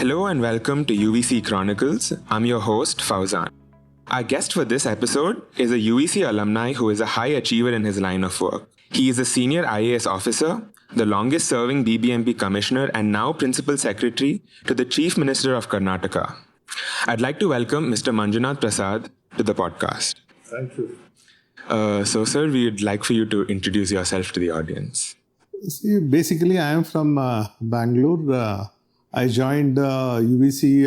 Hello and welcome to UVCE Chronicles. I'm your host, Fouzan. Our guest for this episode is a UVCE alumni who is a high achiever in his line of work. He is a senior IAS officer, the longest serving BBMP commissioner, and now Principal Secretary to the Chief Minister of Karnataka. I'd like to welcome Mr. Manjunath Prasad to the podcast. Thank you. So, sir, we'd like for you to introduce yourself to the audience. See, basically, I am from Bangalore. I joined UVCE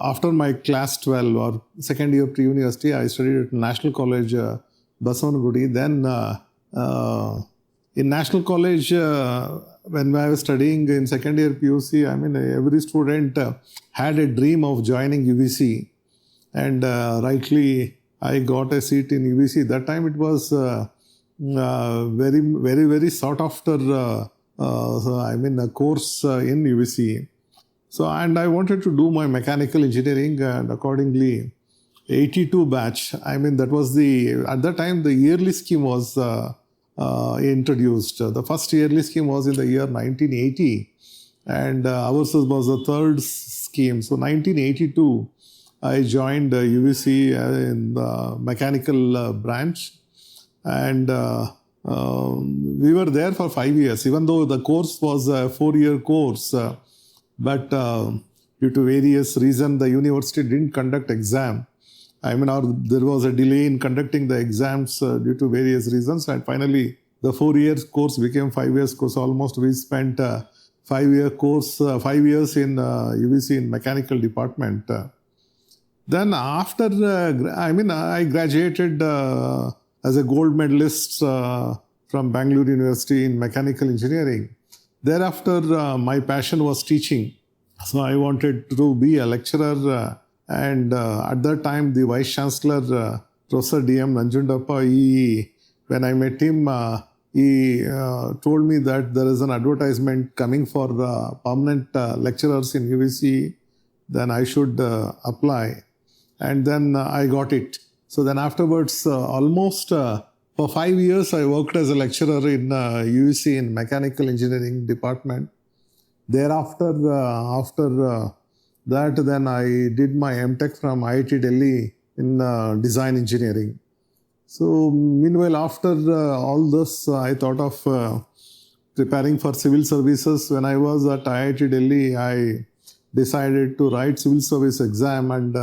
after my class 12 or second year pre-university. I studied at National College, Basavanagudi. Then in National College, when I was studying in second year PUC, every student had a dream of joining UVCE. And rightly, I got a seat in UVCE. That time it was very sought after a course in UVCE. So, and I wanted to do my mechanical engineering, and accordingly, 82 batch. That was at that time the yearly scheme was introduced. The first yearly scheme was in the year 1980, and ours was the third scheme. So, 1982, I joined UVCE in the mechanical branch, and we were there for 5 years, even though the course was a 4-year course. But due to various reasons, the university didn't conduct exam. There was a delay in conducting the exams due to various reasons. And finally, the 4-year course became 5 years course. Almost we spent 5 years in UVCE in mechanical department. Then after, I graduated as a gold medalist from Bangalore University in mechanical engineering. Thereafter, my passion was teaching. So I wanted to be a lecturer. And at that time, the Vice Chancellor, Professor D.M. Nanjundappa, when I met him, he told me that there is an advertisement coming for permanent lecturers in UVCE. Then I should apply. And then I got it. So then afterwards, almost for 5 years, I worked as a lecturer in UVCE in mechanical engineering department. Thereafter, after that, then I did my MTech from IIT Delhi in design engineering. So meanwhile, after all this, I thought of preparing for civil services. When I was at IIT Delhi, I decided to write civil service exam, and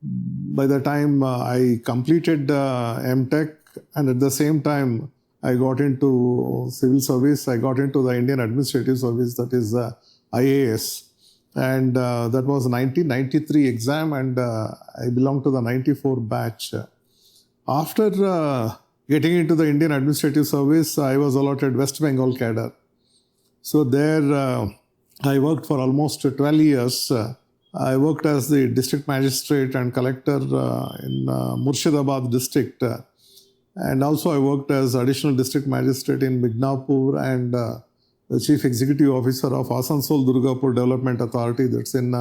by the time I completed MTech, and at the same time I got into civil service, I got into the Indian Administrative Service, that is IAS. And that was 1993 exam, and I belong to the 94 batch. After getting into the Indian Administrative Service, I was allotted West Bengal cadre. So there I worked for almost 12 years. I worked as the district magistrate and collector in Murshidabad district. And also I worked as additional district magistrate in Midnapur and the chief executive officer of Asansol Durgapur Development Authority, that's in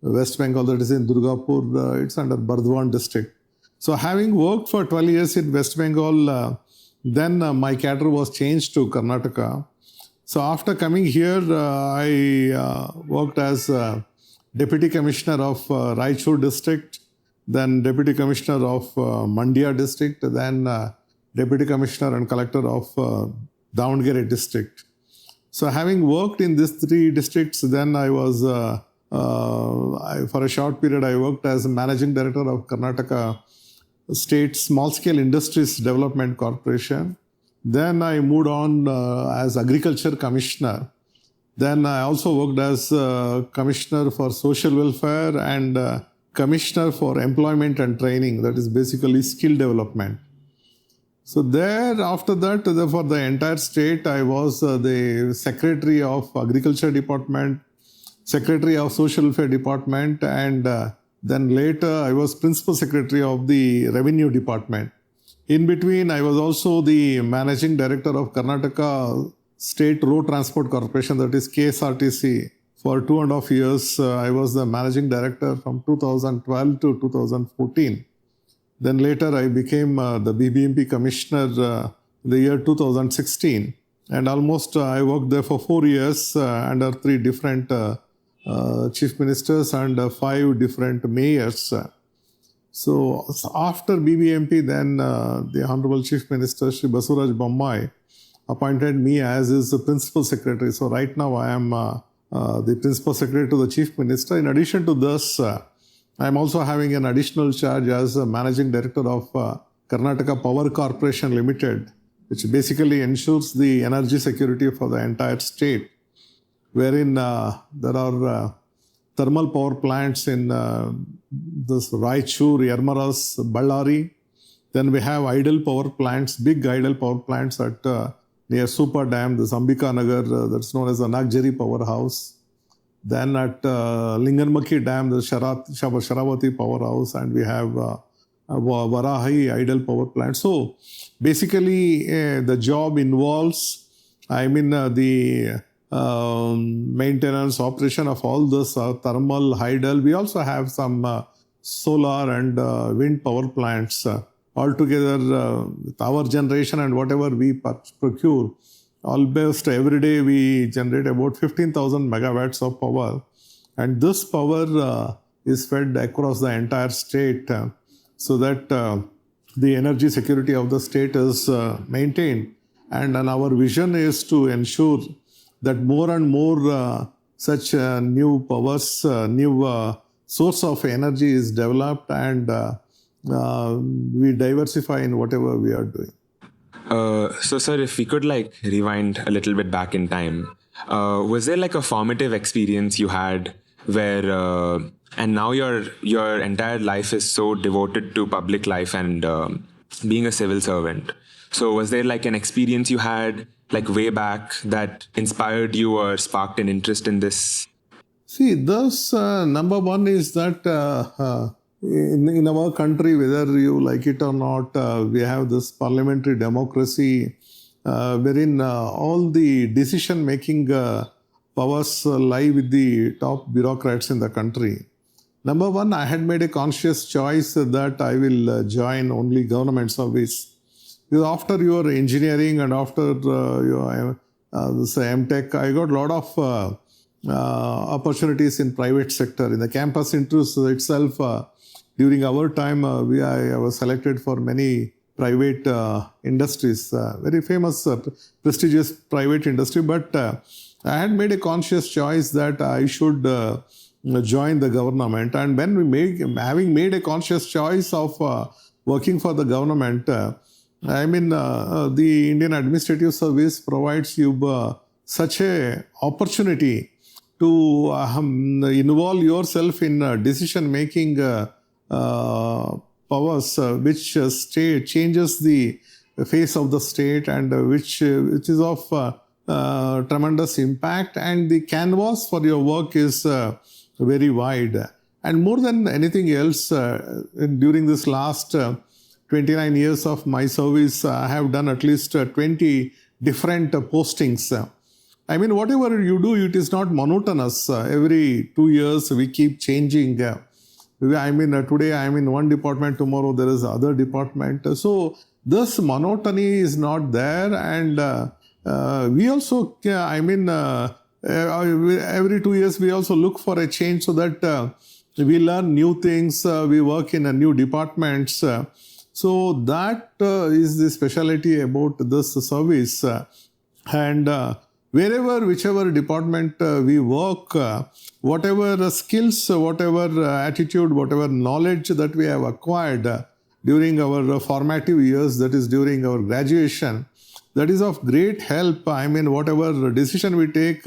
West Bengal, that is in Durgapur. It's under Bardwan district. So having worked for 12 years in West Bengal, then my cadre was changed to Karnataka. So after coming here, I worked as Deputy Commissioner of Raichur district, then Deputy Commissioner of Mandya district, then Deputy Commissioner and Collector of Davangere district. So having worked in these 3 districts, then I was, for a short period, I worked as Managing Director of Karnataka State Small Scale Industries Development Corporation. Then I moved on as Agriculture Commissioner. Then I also worked as Commissioner for Social Welfare and Commissioner for Employment and Training, that is basically skill development. So there, after that, for the entire state, I was the Secretary of Agriculture Department, Secretary of Social Welfare Department, and then later I was Principal Secretary of the Revenue Department. In between, I was also the Managing Director of Karnataka State Road Transport Corporation, that is KSRTC. For 2.5 years, I was the Managing Director from 2012 to 2014. Then later, I became the BBMP Commissioner in the year 2016. And almost I worked there for 4 years under 3 different chief ministers and 5 different mayors. So after BBMP, then the Honorable Chief Minister Shri Basuraj Bommai appointed me as his principal secretary. So right now I am the principal secretary to the Chief Minister. In addition to this, I am also having an additional charge as Managing Director of Karnataka Power Corporation Limited, which basically ensures the energy security for the entire state, wherein there are thermal power plants in this Raichur, Yarmaras, Ballari. Then we have idle power plants, big idle power plants at near Super Dam, the Ambika Nagar, that's known as the Nagjari Powerhouse. Then at Linganmakki Dam, the Sharavati Powerhouse, and we have Varahi idle power plant. So basically, the job involves, the maintenance, operation of all this thermal, idle. We also have some solar and wind power plants. Altogether, with our generation and whatever we procure, almost every day we generate about 15,000 megawatts of power. And this power is fed across the entire state so that the energy security of the state is maintained. And our vision is to ensure that more and more such new powers, new source of energy is developed, and we diversify in whatever we are doing. So, sir, if we could rewind a little bit back in time, was there a formative experience you had where, and now your entire life is so devoted to public life and being a civil servant? So, was there an experience you had way back that inspired you or sparked an interest in this? See, this number one is that in our country, whether you like it or not, we have this parliamentary democracy wherein all the decision-making powers lie with the top bureaucrats in the country. Number one, I had made a conscious choice that I will join only government service. Because after your engineering and after your this MTech, I got a lot of opportunities in private sector. In the campus interviews itself, during our time, I was selected for many private industries, very famous, prestigious private industry. But I had made a conscious choice that I should join the government. And when having made a conscious choice of working for the government, the Indian Administrative Service provides you such a opportunity to involve yourself in decision-making powers, which changes the face of the state, and which is of tremendous impact, and the canvas for your work is very wide. And more than anything else, during this last 29 years of my service, I have done at least 20 different postings. Whatever you do, it is not monotonous. Every 2 years, we keep changing. Today I am in one department, tomorrow there is other department. So this monotony is not there. And we also, every 2 years, we also look for a change so that we learn new things, we work in new departments. So that is the specialty about this service. And whichever department we work, whatever skills, whatever attitude, whatever knowledge that we have acquired during our formative years, that is during our graduation, that is of great help. Whatever decision we take,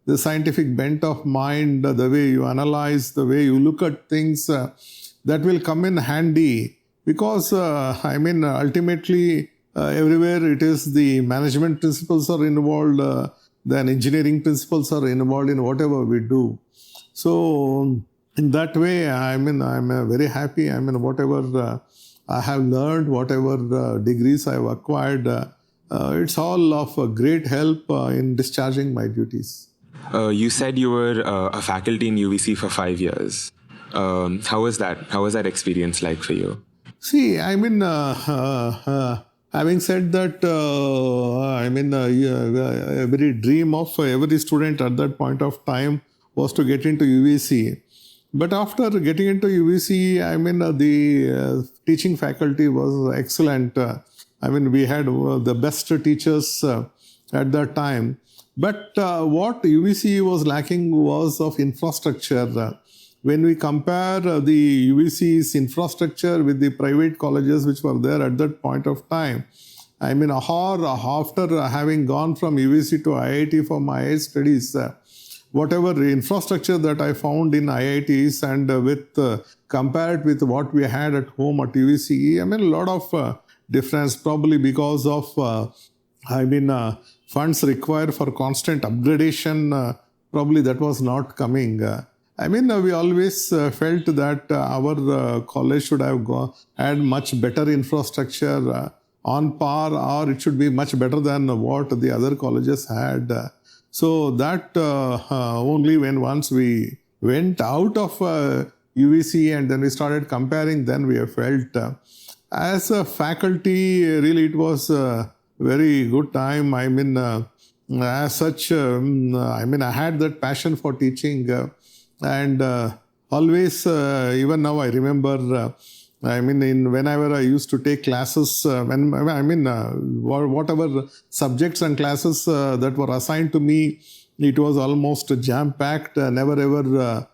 the scientific bent of mind, the way you analyze, the way you look at things, that will come in handy. Because, ultimately, everywhere it is the management principles are involved, then engineering principles are involved in whatever we do. So, in that way, I'm very happy. Whatever I have learned, whatever degrees I have acquired, it's all of great help in discharging my duties. You said you were a faculty in UVC for 5 years. How was that? How was that experience like for you? See, Having said that, every dream of every student at that point of time was to get into UVC. But after getting into UVC, the teaching faculty was excellent. We had the best teachers at that time. But what UVC was lacking was of infrastructure. When we compare the UVC's infrastructure with the private colleges which were there at that point of time, after having gone from UVC to IIT for my IIT studies, whatever infrastructure that I found in IITs and compared with what we had at home at UVCE, a lot of difference, probably because of funds required for constant upgradation, probably that was not coming. We always felt that our college should have had much better infrastructure on par, or it should be much better than what the other colleges had. So that only when once we went out of UVC and then we started comparing, then we have felt as a faculty, really it was a very good time. As such, I had that passion for teaching and always, even now I remember, whenever I used to take classes, whatever subjects and classes that were assigned to me, it was almost jam-packed. Never ever,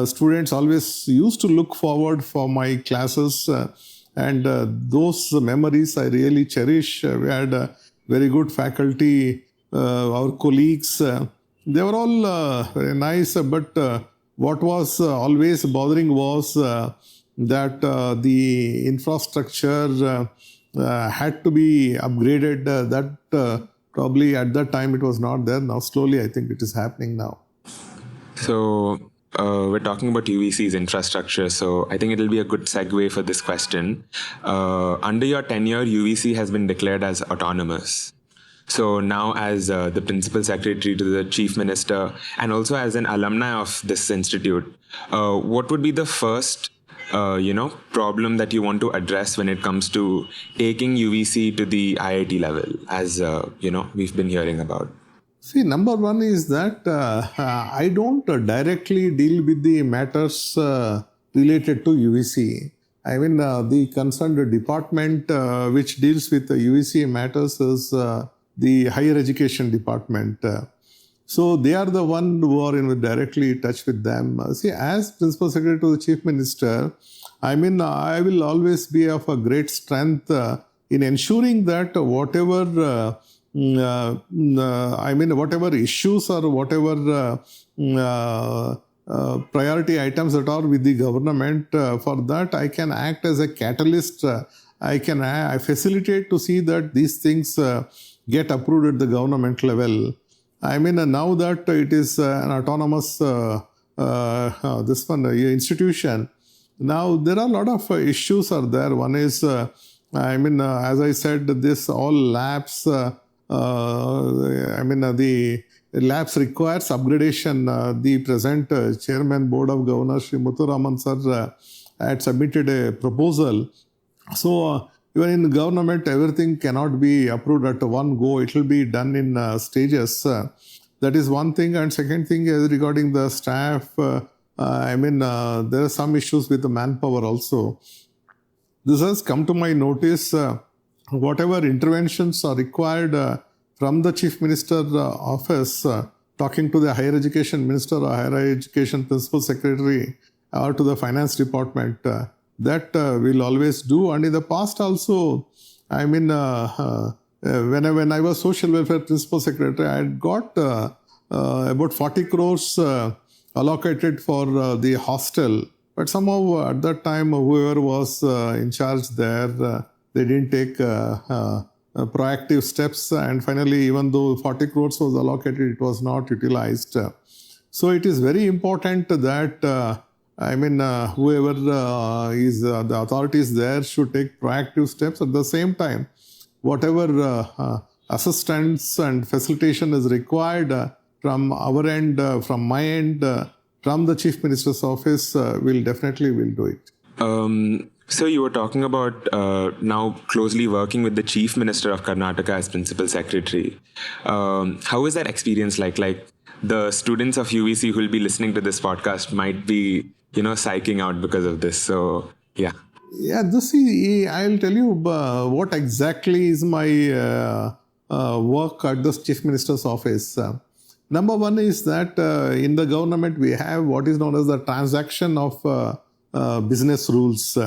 students always used to look forward for my classes, and those memories I really cherish. We had very good faculty, our colleagues. They were all very nice, but what was always bothering was that the infrastructure had to be upgraded. That probably at that time it was not there. Now slowly I think it is happening now. So we're talking about UVC's infrastructure, so I think it'll be a good segue for this question. Under your tenure, UVC has been declared as autonomous. So now as the Principal Secretary to the Chief Minister and also as an alumni of this institute, what would be the first problem that you want to address when it comes to taking UVC to the IIT level, as we've been hearing about? See, number one is that I don't directly deal with the matters related to UVC. The concerned department which deals with the UVC matters is the Higher Education Department. So they are the one who are directly in touch with them. See, as Principal Secretary to the Chief Minister, I will always be of a great strength in ensuring that whatever whatever issues or whatever priority items that are with the government, for that I can act as a catalyst. I facilitate to see that these things get approved at the government level. Now that it is an autonomous institution, now there are a lot of issues are there. One is, as I said, this all labs, the labs requires upgradation. The present Chairman Board of Governors, Shri Muthuraman sir, had submitted a proposal. So even in government, everything cannot be approved at one go. It will be done in stages. That is one thing. And second thing is regarding the staff. There are some issues with the manpower also. This has come to my notice. Whatever interventions are required from the Chief Minister office, talking to the Higher Education Minister or Higher Education Principal Secretary or to the Finance Department, that we'll always do. And in the past also, when I was Social Welfare Principal Secretary, I had got about 40 crores allocated for the hostel. But somehow at that time, whoever was in charge there, they didn't take proactive steps. And finally, even though 40 crores was allocated, it was not utilized. So it is very important that whoever is the authorities there should take proactive steps. At the same time, whatever assistance and facilitation is required from our end, from my end, from the Chief Minister's office, will do it. So you were talking about now closely working with the Chief Minister of Karnataka as Principal Secretary. How is that experience like? Like the students of UVC who will be listening to this podcast might be, psyching out because of this. So yeah. Yeah, I'll tell you what exactly is my work at the Chief Minister's office. Number one is that in the government we have what is known as the transaction of business rules.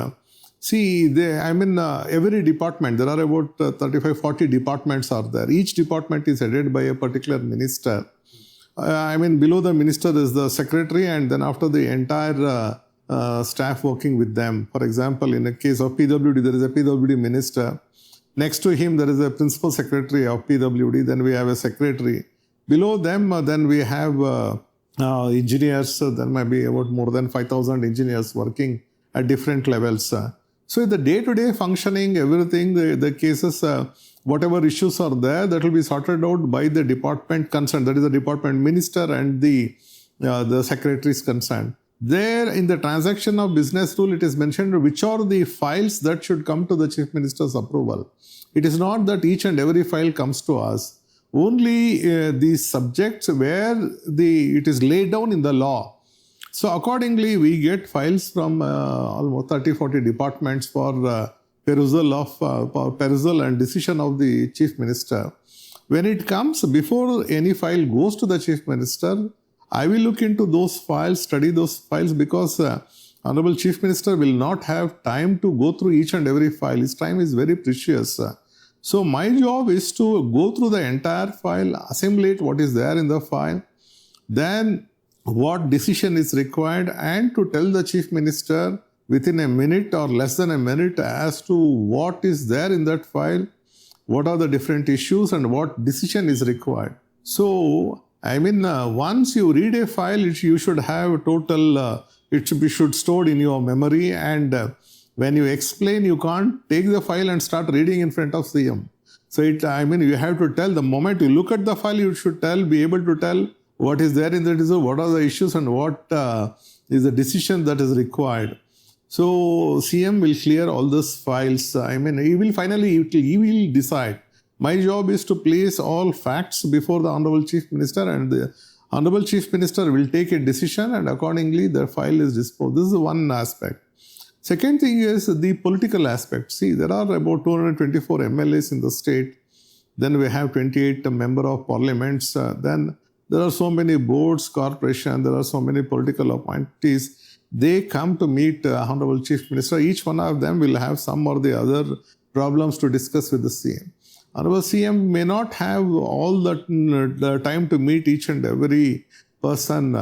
Every department, there are about 35-40 departments are there. Each department is headed by a particular minister. Below the minister is the secretary, and then after the entire staff working with them. For example, in the case of PWD, there is a PWD minister. Next to him, there is a principal secretary of PWD. Then we have a secretary. Below them, then we have engineers. There might be about more than 5,000 engineers working at different levels. So the day-to-day functioning, everything, the cases, whatever issues are there, that will be sorted out by the department concerned. That is the department minister and the secretary is concerned. There in the transaction of business rule, it is mentioned which are the files that should come to the Chief Minister's approval. It is not that each and every file comes to us. Only the subjects where it is laid down in the law. So accordingly, we get files from almost 30-40 departments for perusal and decision of the Chief Minister. When it comes, before any file goes to the Chief Minister, I will look into those files, study those files, because Honorable Chief Minister will not have time to go through each and every file. His time is very precious. So my job is to go through the entire file, assimilate what is there in the file, then what decision is required, and to tell the Chief Minister within a minute or less than a minute as to what is there in that file, what are the different issues, and what decision is required. So, once you read a file, you should have total, it should be stored in your memory, and when you explain, you can't take the file and start reading in front of CM. So, you have to tell, the moment you look at the file, you should be able to tell what is there in the decision, what are the issues, and what is the decision that is required. So, CM will clear all those files. He will decide. My job is to place all facts before the Honorable Chief Minister, and the Honorable Chief Minister will take a decision, and accordingly the file is disposed. This is one aspect. Second thing is the political aspect. See, there are about 224 MLAs in the state. Then we have 28 member of parliaments. Then there are so many boards, corporations, there are so many political appointees. They come to meet Honorable Chief Minister. Each one of them will have some or the other problems to discuss with the CM. Honorable CM may not have all the time to meet each and every person.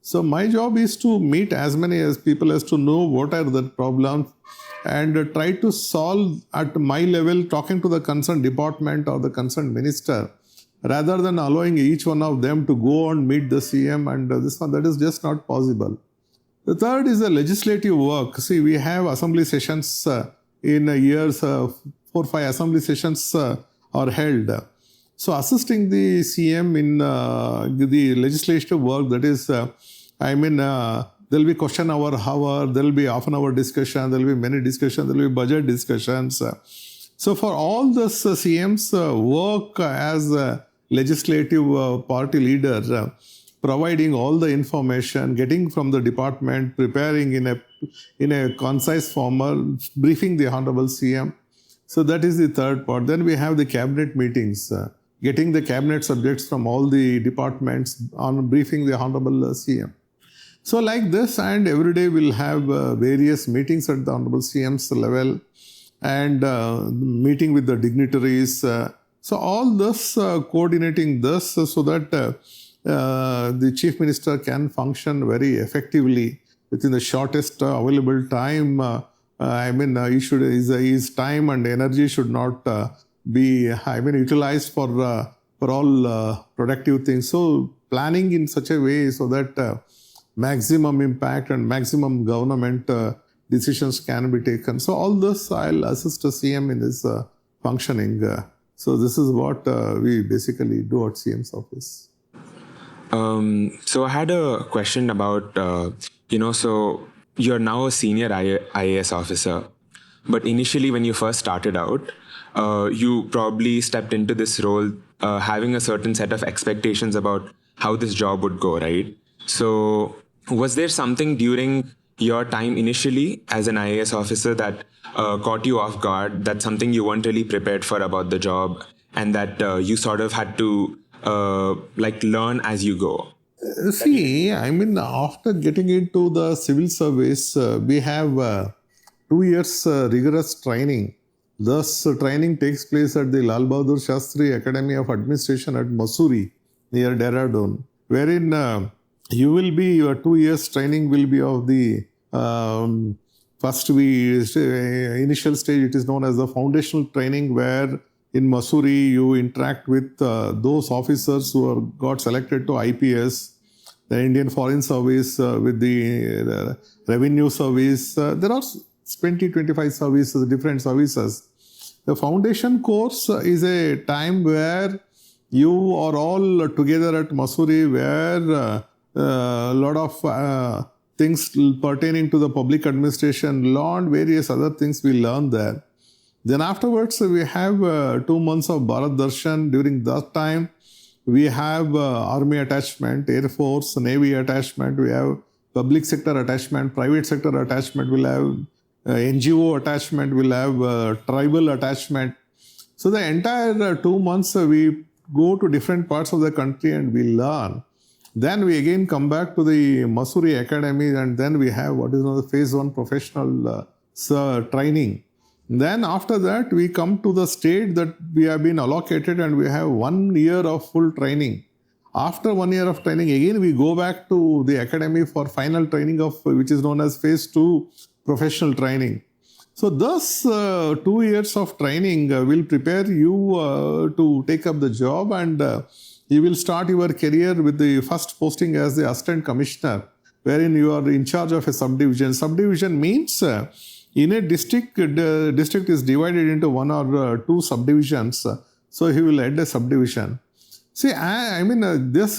So my job is to meet as many as people as to know what are the problems and try to solve at my level, talking to the concerned department or the concerned minister, rather than allowing each one of them to go and meet the CM, and this one, that is just not possible. The third is the legislative work. See, we have assembly sessions in years, 4-5 assembly sessions are held. So assisting the CM in the legislative work, that is, there will be question hour, there will be half an hour discussion, there will be many discussions, there will be budget discussions. So for all this CM's work as a legislative party leader, providing all the information, getting from the department, preparing in a concise form, briefing the Honorable CM. So that is the third part. Then we have the cabinet meetings, getting the cabinet subjects from all the departments on briefing the Honorable CM. So like this, and every day we'll have various meetings at the Honorable CM's level, and meeting with the dignitaries. So all this, coordinating this so that the Chief Minister can function very effectively within the shortest available time. His time and energy should not be utilized for all productive things. So planning in such a way so that maximum impact and maximum government decisions can be taken. So all this, I'll assist the CM in this functioning. So this is what we basically do at CM's office. So I had a question about, so you're now a senior IAS officer. but initially when you first started out, you probably stepped into this role having a certain set of expectations about how this job would go, right? So was there something during your time initially as an IAS officer that caught you off guard, that's something you weren't really prepared for about the job, and that you sort of had to learn as you go? See, I mean, after getting into the civil service, we have 2 years rigorous training. Thus, training takes place at the Lal Bahadur Shastri Academy of Administration at Mussoorie, near Dehradun, wherein your 2 years training will be of the initial stage. It is known as the foundational training, where in Mussoorie you interact with those officers who got selected to IPS, the Indian Foreign Service, with the Revenue Service. There are 20-25 services, different services. The foundation course is a time where you are all together at Mussoorie, where a lot of things pertaining to the public administration, law and various other things we learn there. Then afterwards, we have 2 months of Bharat Darshan. During that time, we have Army attachment, Air Force, Navy attachment, we have public sector attachment, private sector attachment, we'll have NGO attachment, we'll have tribal attachment. So the entire 2 months, we go to different parts of the country and we learn. Then we again come back to the Mussoorie Academy, and then we have what is known as phase 1 professional training. Then after that, we come to the state that we have been allocated, and we have 1 year of full training. After 1 year of training, again we go back to the academy for final training of which is known as phase 2 professional training. So thus 2 years of training will prepare you to take up the job, and you will start your career with the first posting as the assistant commissioner, wherein you are in charge of a subdivision. Subdivision means in a district is divided into 1 or 2 subdivisions. So he will head a subdivision. See, in this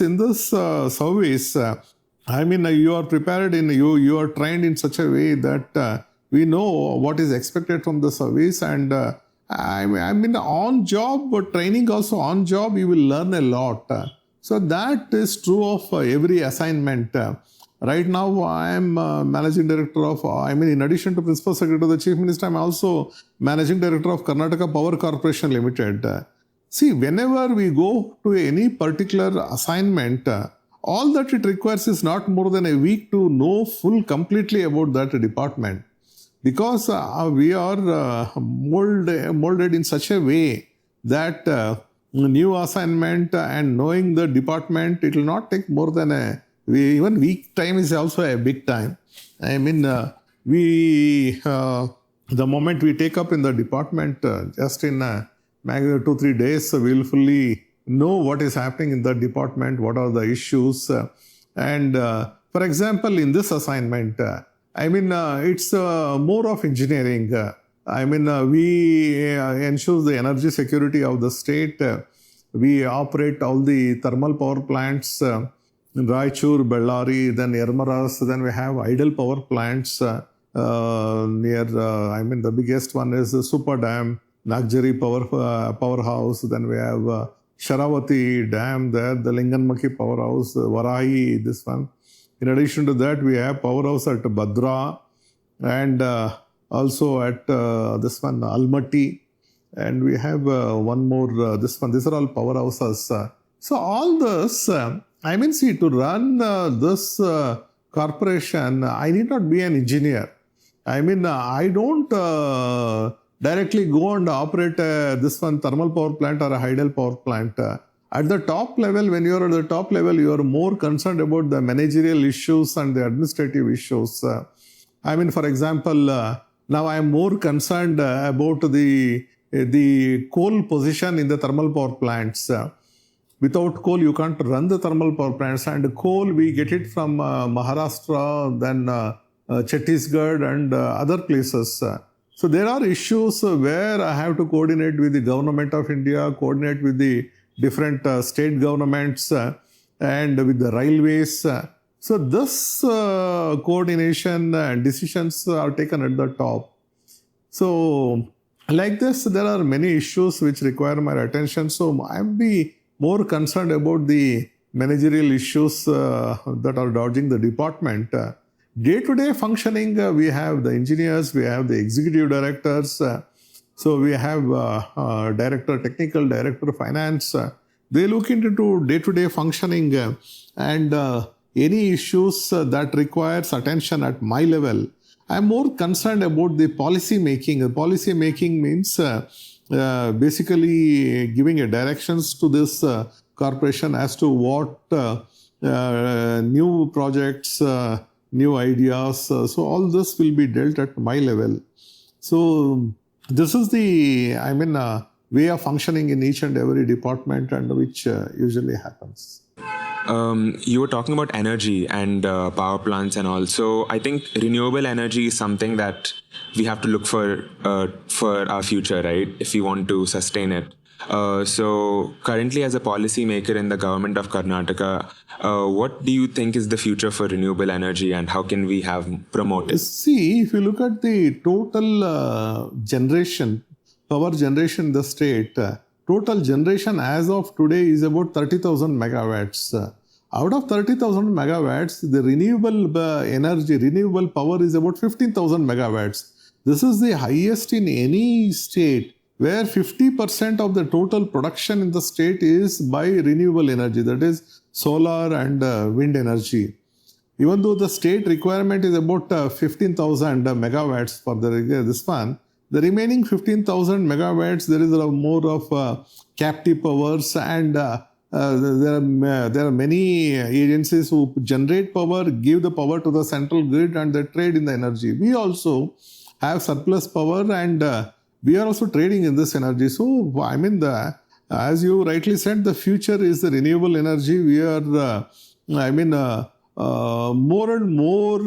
service, you are prepared you are trained in such a way that we know what is expected from the service, and on job training also, on job you will learn a lot. So that is true of every assignment. Right now I am Managing Director of, in addition to Principal Secretary to the Chief Minister, I am also Managing Director of Karnataka Power Corporation Limited. See, whenever we go to any particular assignment, all that it requires is not more than a week to know completely about that department. Because we are molded in such a way that new assignment and knowing the department, it will not take more than even week time is also a big time. The moment we take up in the department, just in 2-3 days, we will fully know what is happening in the department, what are the issues. For example, in this assignment, it's more of engineering. We ensure the energy security of the state. We operate all the thermal power plants in Raichur, Bellary, then Yermaras. Then we have idle power plants near, the biggest one is the Super Dam, Nagjari powerhouse. Then we have Sharavati Dam there, the Linganmaki powerhouse, Varahi, this one. In addition to that, we have powerhouse at Bhadra, and also at this one, Almaty, and we have one more, this one. These are all powerhouses. So all this, to run this corporation, I need not be an engineer. I don't directly go and operate this one thermal power plant or a hydel power plant. At the top level, when you are at the top level, you are more concerned about the managerial issues and the administrative issues. For example, now I am more concerned about the coal position in the thermal power plants. Without coal, you can't run the thermal power plants. And coal, we get it from Maharashtra, then Chhattisgarh and other places. So there are issues where I have to coordinate with the government of India, coordinate with the different state governments and with the railways. So this coordination and decisions are taken at the top. So like this, there are many issues which require my attention. So I'll be more concerned about the managerial issues that are dodging the department. Day-to-day functioning, we have the engineers, we have the executive directors, so we have director, technical director, finance. They look into day-to-day functioning and any issues that requires attention at my level. I'm more concerned about the policy making. Policy making means basically giving a directions to this corporation as to what new projects, new ideas. So all this will be dealt at my level. So this is the, way of functioning in each and every department, and which usually happens. You were talking about energy and power plants, and also I think renewable energy is something that we have to look for our future, right? If we want to sustain it. So currently, as a policy maker in the government of Karnataka, what do you think is the future for renewable energy, and how can we promote it? See, if you look at the total power generation in the state, total generation as of today is about 30,000 megawatts. Out of 30,000 megawatts, the renewable power is about 15,000 megawatts. This is the highest in any state, where 50% of the total production in the state is by renewable energy, that is solar and wind energy. Even though the state requirement is about 15,000 megawatts for this one, the remaining 15,000 megawatts, there is more of captive powers, and there are many agencies who generate power, give the power to the central grid, and they trade in the energy. We also have surplus power, and we are also trading in this energy. So, as you rightly said, the future is the renewable energy. We are, more and more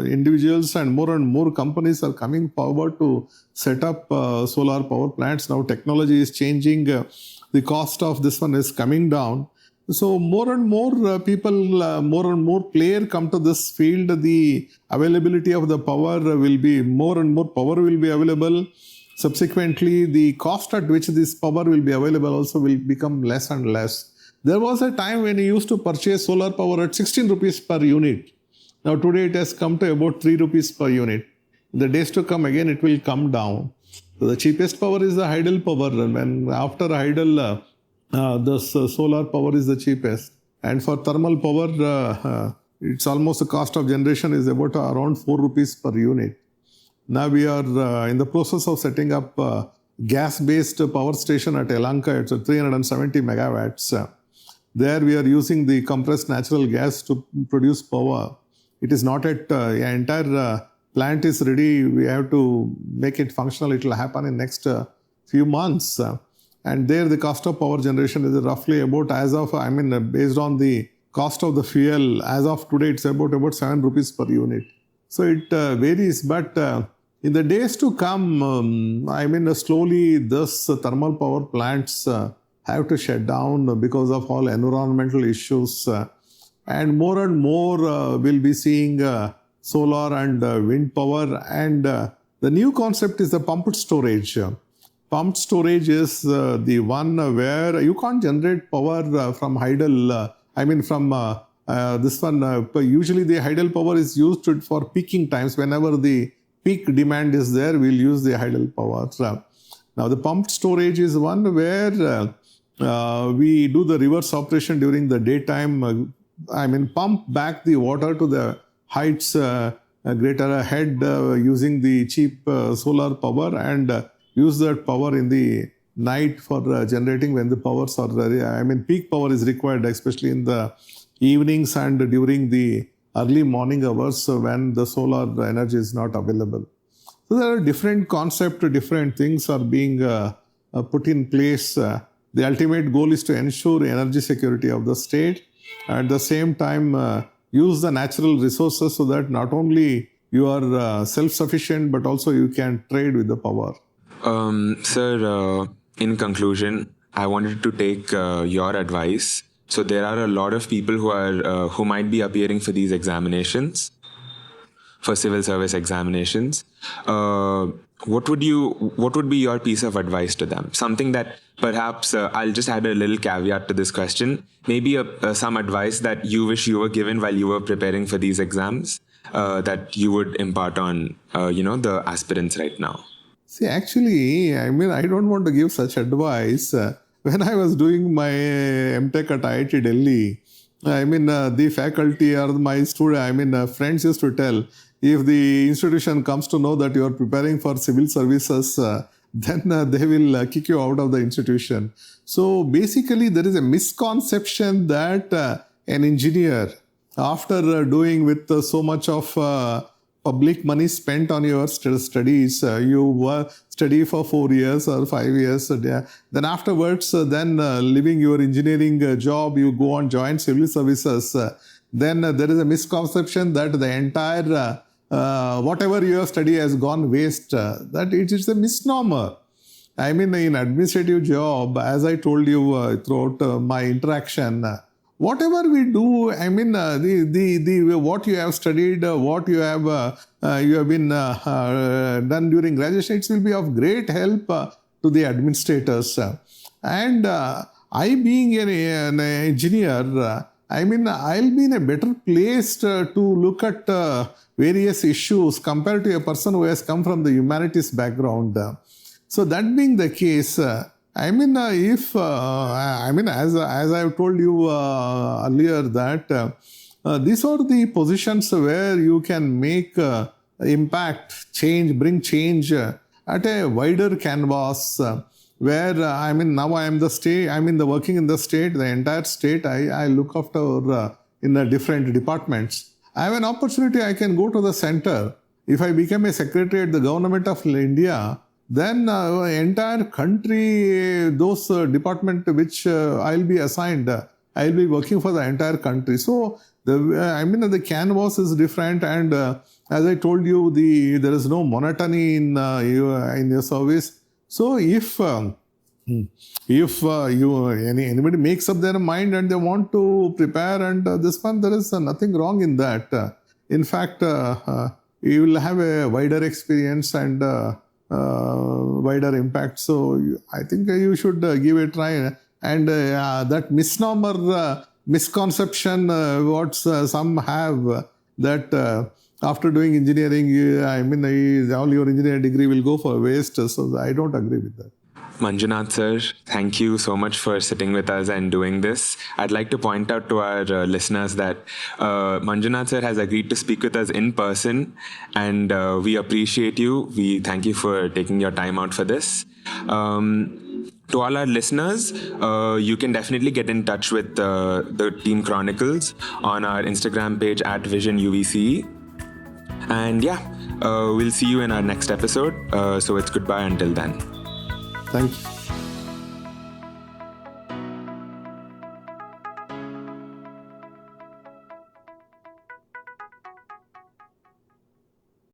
individuals and more companies are coming forward to set up solar power plants. Now technology is changing. The cost of this one is coming down. So more and more people, more and more players come to this field. The availability of the power will be more and more power will be available. Subsequently, the cost at which this power will be available also will become less and less. There was a time when you used to purchase solar power at 16 rupees per unit. Now today it has come to about 3 rupees per unit. In the days to come, again it will come down. So the cheapest power is the hydel power, and after hydel, solar power is the cheapest. And for thermal power, it's almost the cost of generation is about around 4 rupees per unit. Now we are in the process of setting up gas-based power station at Elanka. It's 370 megawatts. There we are using the compressed natural gas to produce power. It is not at entire plant is ready. We have to make it functional. It will happen in next few months. And there the cost of power generation is roughly about, as of, based on the cost of the fuel, as of today, it's about 7 rupees per unit. So it varies, but in the days to come, slowly this thermal power plants have to shut down because of all environmental issues. And more we'll be seeing solar and wind power. And the new concept is the pumped storage. Pumped storage is the one where you can't generate power from hydel. This one, usually the hydel power is used for peaking times. Whenever the peak demand is there, we'll use the hydel power. Now the pumped storage is one where we do the reverse operation during the daytime. Pump back the water to the heights greater ahead using the cheap solar power, and use that power in the night for generating when the powers are, peak power is required, especially in the evenings and during the early morning hours when the solar energy is not available. So there are different concepts, different things are being put in place. The ultimate goal is to ensure energy security of the state. At the same time, use the natural resources so that not only you are self-sufficient, but also you can trade with the power. Sir, in conclusion, I wanted to take your advice. So there are a lot of people who might be appearing for these examinations, for civil service examinations. what would be your piece of advice to them? Something that perhaps I'll just add a little caveat to this question. Maybe some advice that you wish you were given while you were preparing for these exams that you would impart on the aspirants right now. See, actually, I don't want to give such advice. When I was doing my MTech at IIT Delhi, the faculty or my student, friends used to tell, if the institution comes to know that you are preparing for civil services, then they will kick you out of the institution. So basically, there is a misconception that an engineer, after doing with so much of public money spent on your studies, you study for 4 years or 5 years, then afterwards, leaving your engineering job, you go and join civil services. Then there is a misconception that the entire whatever you have studied has gone waste. That it is a misnomer. In administrative job, as I told you throughout my interaction, whatever we do, the what you have studied, what you have been done during graduation, it will be of great help to the administrators. And I being an engineer, I'll be in a better place to look at various issues compared to a person who has come from the humanities background. So that being the case, as I've told you earlier that these are the positions where you can make impact, bring change at a wider canvas. Where now I am the state, working in the state, the entire state I look after in the different departments. I have an opportunity, I can go to the center. If I become a secretary at the government of India, then entire country, those department which I'll be assigned, I'll be working for the entire country. So the canvas is different, and as I told you, there is no monotony in your service. So if anybody makes up their mind and they want to prepare and this one, there is nothing wrong in that. In fact, you will have a wider experience and wider impact. So I think you should give it a try. And that misnomer, misconception, what some have, that after doing engineering, all your engineering degree will go for waste. So I don't agree with that. Manjunath sir, thank you so much for sitting with us and doing this. I'd like to point out to our listeners that Manjunath sir has agreed to speak with us in person, and we appreciate you. We thank you for taking your time out for this. To all our listeners, you can definitely get in touch with the Team Chronicles on our Instagram page at Vision UVCE. And we'll see you in our next episode. So it's goodbye until then. Thank you.